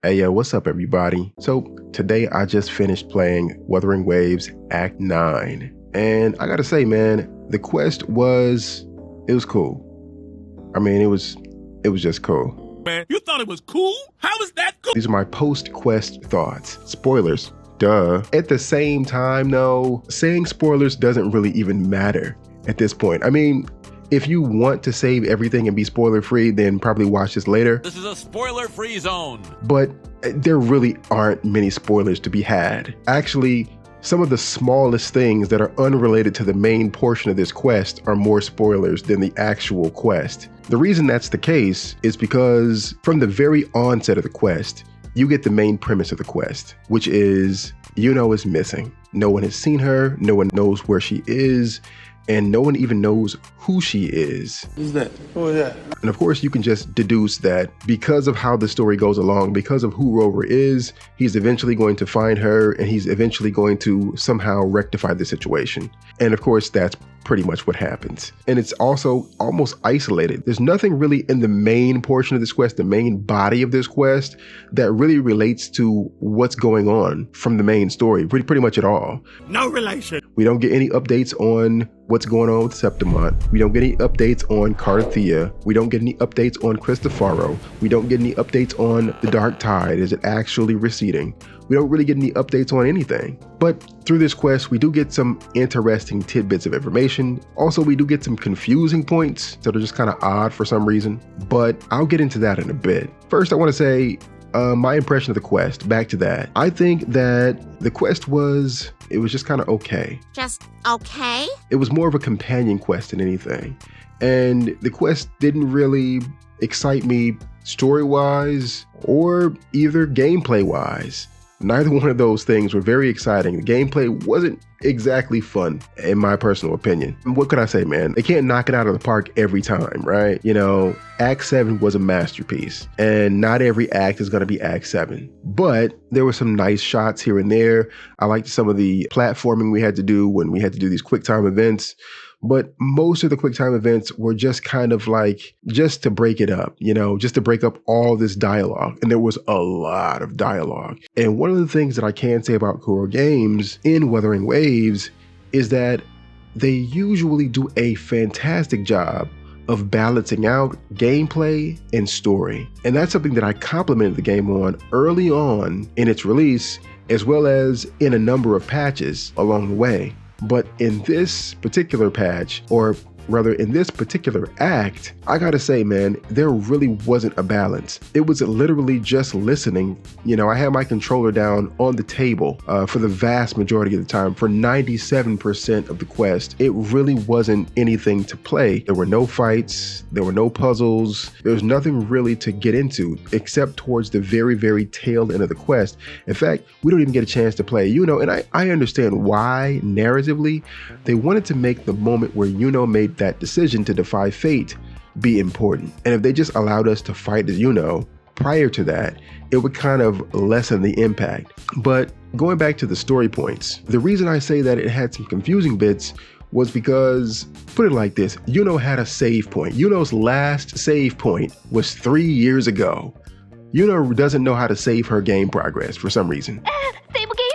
Hey yo, what's up everybody? So today I just finished playing Wuthering Waves Act 9. And I gotta say, man, the quest it was cool. I mean, it was just cool. Man, you thought it was cool? How is that cool? These are my post-quest thoughts. Spoilers, duh. At the same time though, saying spoilers doesn't really even matter at this point. I mean, if you want to save everything and be spoiler-free, then probably watch this later. This is a spoiler-free zone. But there really aren't many spoilers to be had. Actually, some of the smallest things that are unrelated to the main portion of this quest are more spoilers than the actual quest. The reason that's the case is because from the very onset of the quest, you get the main premise of the quest, which is Yuno is missing. No one has seen her, no one knows where she is, and no one even knows who she is. Who's that? Who is that? And of course, you can just deduce that because of how the story goes along, because of who Rover is, he's eventually going to find her and he's eventually going to somehow rectify the situation. And of course, that's pretty much what happens. And it's also almost isolated. There's nothing really in the main portion of this quest, the main body of this quest, that really relates to what's going on from the main story, pretty much at all. No relation. We don't get any updates on what's going on with Septimont. We don't get any updates on Carthea. We don't get any updates on Cristofaro. We don't get any updates on the Dark Tide. Is it actually receding? We don't really get any updates on anything. But through this quest, we do get some interesting tidbits of information. Also, we do get some confusing points that are just kind of odd for some reason, but I'll get into that in a bit. First, I want to say my impression of the quest, back to that. I think that the quest was just kind of okay. Just okay? It was more of a companion quest than anything. And the quest didn't really excite me story-wise or either gameplay-wise. Neither one of those things were very exciting. The gameplay wasn't exactly fun, in my personal opinion. What could I say, man? They can't knock it out of the park every time, right? You know, Act 7 was a masterpiece, and not every act is going to be Act 7. But there were some nice shots here and there. I liked some of the platforming we had to do when we had to do these quick time events. But most of the quick time events were just kind of like, just to break it up, you know, just to break up all this dialogue. And there was a lot of dialogue. And one of the things that I can say about Kuro games in Wuthering Waves is that they usually do a fantastic job of balancing out gameplay and story. And that's something that I complimented the game on early on in its release, as well as in a number of patches along the way. But in this particular patch, or rather in this particular act, I gotta say, man, there really wasn't a balance. It was literally just listening. You know, I had my controller down on the table for the vast majority of the time. For 97% of the quest, it really wasn't anything to play. There were no fights, there were no puzzles, there was nothing really to get into except towards the very, very tail end of the quest. In fact, we don't even get a chance to play Yuno, and I understand why, narratively, they wanted to make the moment where Yuno made that decision to defy fate be important. And if they just allowed us to fight as Yuno prior to that, it would kind of lessen the impact. But going back to the story points, the reason I say that it had some confusing bits was because, put it like this, Yuno had a save point. Yuno's last save point was 3 years ago. Yuno doesn't know how to save her game progress for some reason. Save game!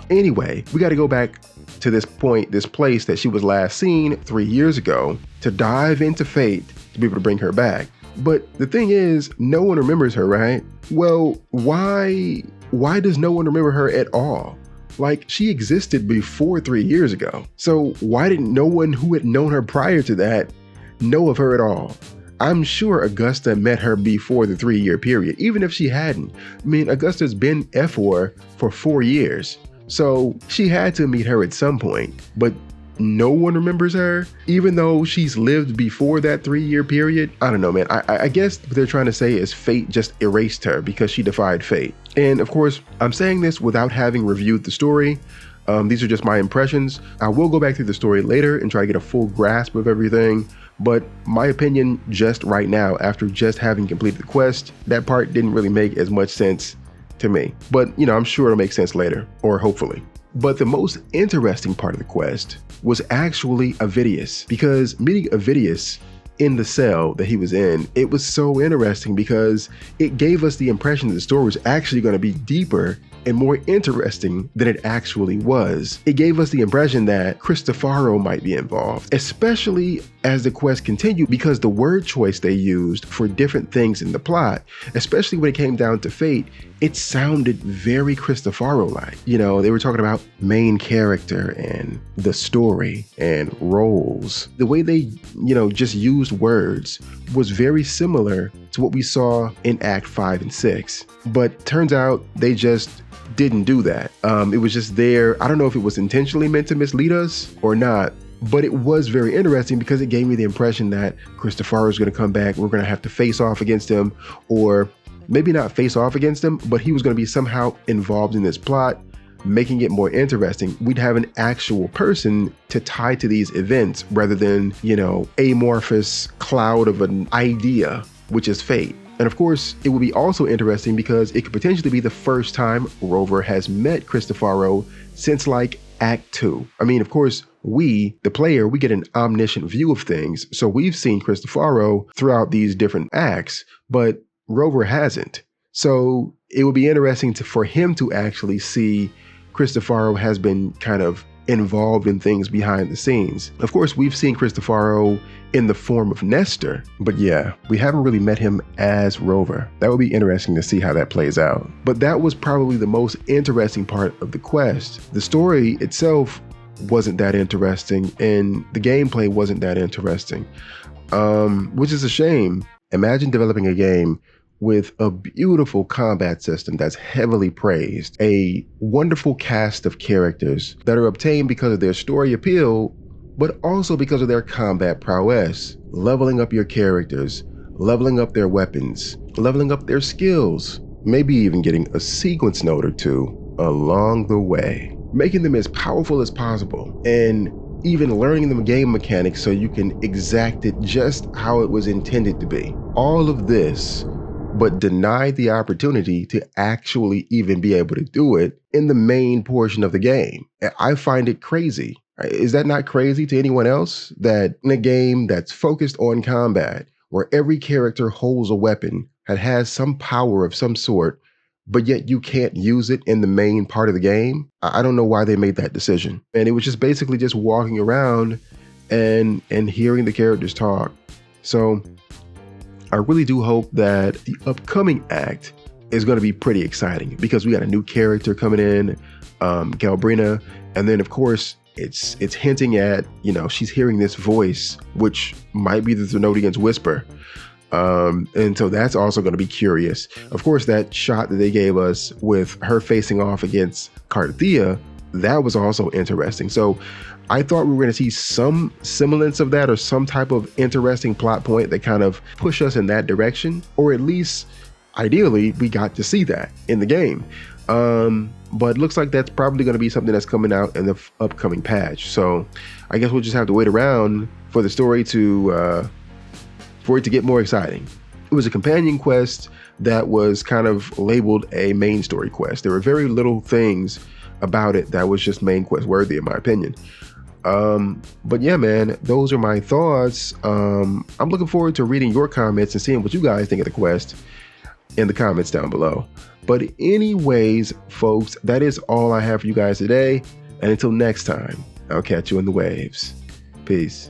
Anyway, we got to go back to this point, this place that she was last seen 3 years ago, to dive into fate to be able to bring her back. But the thing is, no one remembers her, right? Well, why does no one remember her at all? Like, she existed before 3 years ago. So why didn't no one who had known her prior to that know of her at all? I'm sure Augusta met her before the 3-year period, even if she hadn't. I mean, Augusta's been F4 for 4 years. So she had to meet her at some point, but no one remembers her, even though she's lived before that 3-year period. I don't know, man. I guess what they're trying to say is fate just erased her because she defied fate. And of course, I'm saying this without having reviewed the story. These are just my impressions. I will go back through the story later and try to get a full grasp of everything. But my opinion just right now, after just having completed the quest, that part didn't really make as much sense to me. But, you know, I'm sure it'll make sense later, or hopefully. But the most interesting part of the quest was actually Avidius, because meeting Avidius in the cell that he was in, it was so interesting because it gave us the impression that the story was actually going to be deeper and more interesting than it actually was. It gave us the impression that Cristofaro might be involved, especially as the quest continued, because the word choice they used for different things in the plot, especially when it came down to fate, it sounded very Cristofaro-like. You know, they were talking about main character and the story and roles. The way they, just used words was very similar to what we saw in Act 5 and 6. But turns out they just didn't do that. It was just there. I don't know if it was intentionally meant to mislead us or not, but it was very interesting because it gave me the impression that Cristofaro is going to come back. We're going to have to face off against him, or maybe not face off against him, but he was going to be somehow involved in this plot, making it more interesting. We'd have an actual person to tie to these events rather than, amorphous cloud of an idea, which is fate. And of course, it would be also interesting because it could potentially be the first time Rover has met Cristofaro since like Act 2. I mean, of course, we, the player, we get an omniscient view of things. So we've seen Cristofaro throughout these different acts, but Rover hasn't. So it would be interesting for him to actually see Cristofaro has been kind of involved in things behind the scenes. Of course, we've seen Cristofaro in the form of Nestor, but yeah, we haven't really met him as Rover. That would be interesting to see how that plays out. But that was probably the most interesting part of the quest. The story itself wasn't that interesting, and the gameplay wasn't that interesting, which is a shame. Imagine developing a game with a beautiful combat system that's heavily praised, a wonderful cast of characters that are obtained because of their story appeal, but also because of their combat prowess, leveling up your characters, leveling up their weapons, leveling up their skills, maybe even getting a sequence note or two along the way, making them as powerful as possible, and even learning the game mechanics so you can exact it just how it was intended to be. All of this, but denied the opportunity to actually even be able to do it in the main portion of the game. I find it crazy. Is that not crazy to anyone else? That in a game that's focused on combat, where every character holds a weapon that has some power of some sort, but yet you can't use it in the main part of the game? I don't know why they made that decision. And it was just basically just walking around and hearing the characters talk. So I really do hope that the upcoming act is going to be pretty exciting because we got a new character coming in, Galbrina, and then of course it's hinting at, she's hearing this voice, which might be the Thenodian's whisper. And so that's also going to be curious. Of course, that shot that they gave us with her facing off against Carthea, that was also interesting. So I thought we were going to see some semblance of that, or some type of interesting plot point that kind of push us in that direction, or at least ideally we got to see that in the game. But it looks like that's probably going to be something that's coming out in the upcoming patch. So I guess we'll just have to wait around for the story to get more exciting. It was a companion quest that was kind of labeled a main story quest. There were very little things about it that was just main quest worthy, in my opinion. But yeah, man, those are my thoughts. I'm looking forward to reading your comments and seeing what you guys think of the quest in the comments down below. But anyways, folks, that is all I have for you guys today. And until next time, I'll catch you in the waves. Peace.